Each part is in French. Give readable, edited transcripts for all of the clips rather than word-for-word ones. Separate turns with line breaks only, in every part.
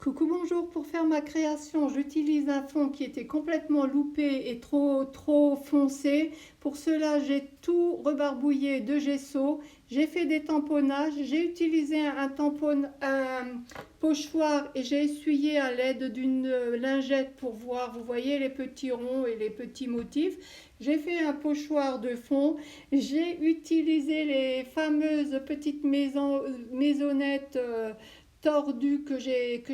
Coucou, bonjour. Pour faire ma création, j'utilise un fond qui était complètement loupé et trop foncé. Pour cela, j'ai tout rebarbouillé de gesso. J'ai fait des tamponnages. J'ai utilisé un pochoir et j'ai essuyé à l'aide d'une lingette pour voir, vous voyez, les petits ronds et les petits motifs. J'ai fait un pochoir de fond. J'ai utilisé les fameuses petites maisonnettes tordus que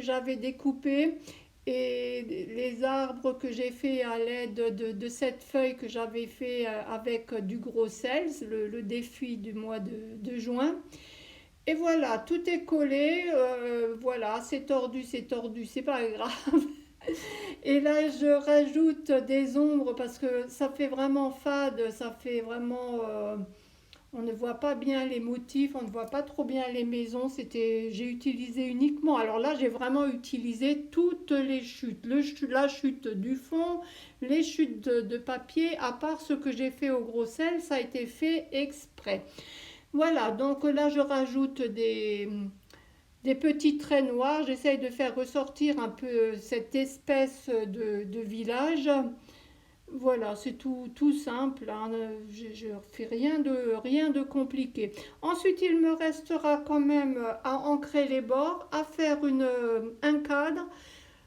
j'avais découpés et les arbres que j'ai fait à l'aide de cette feuille que j'avais fait avec du gros sel, le défi du mois de juin. Et voilà, tout est collé, voilà, c'est tordu, c'est pas grave. Et là, je rajoute des ombres parce que ça fait vraiment fade, ça fait vraiment on ne voit pas bien les motifs, on ne voit pas trop bien les maisons. J'ai utilisé uniquement. Alors là, j'ai vraiment utilisé toutes les chutes, la chute du fond, les chutes de papier. À part ce que j'ai fait au gros sel, ça a été fait exprès. Voilà. Donc là, je rajoute des petits traits noirs. J'essaye de faire ressortir un peu cette espèce de village. Voilà, c'est tout simple, hein. Je fais rien de compliqué. Ensuite, il me restera quand même à ancrer les bords, à faire un cadre.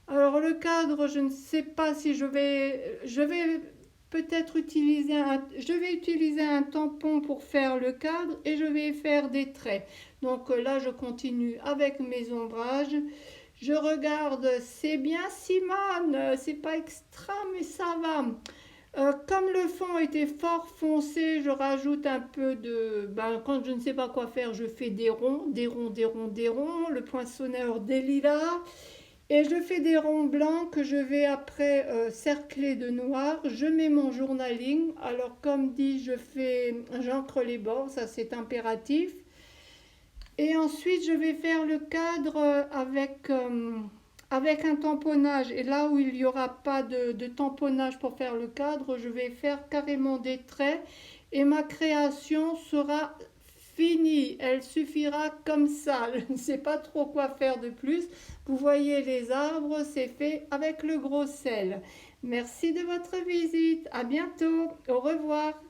Alors le cadre, je ne sais pas si je vais peut-être je vais utiliser un tampon pour faire le cadre et je vais faire des traits. Donc là, je continue avec mes ombrages. Je regarde, c'est bien Simone, c'est pas extra, mais ça va. Comme le fond était fort foncé, je rajoute un peu quand je ne sais pas quoi faire, je fais des ronds, des ronds, des ronds, des ronds, le poinçonneur des lilas. Et je fais des ronds blancs que je vais après cercler de noir. Je mets mon journaling. Alors comme dit, j'encre les bords, ça c'est impératif. Et ensuite, je vais faire le cadre avec un tamponnage. Et là où il n'y aura pas de tamponnage pour faire le cadre, je vais faire carrément des traits. Et ma création sera finie. Elle suffira comme ça. Je ne sais pas trop quoi faire de plus. Vous voyez les arbres, c'est fait avec le gros sel. Merci de votre visite. À bientôt. Au revoir.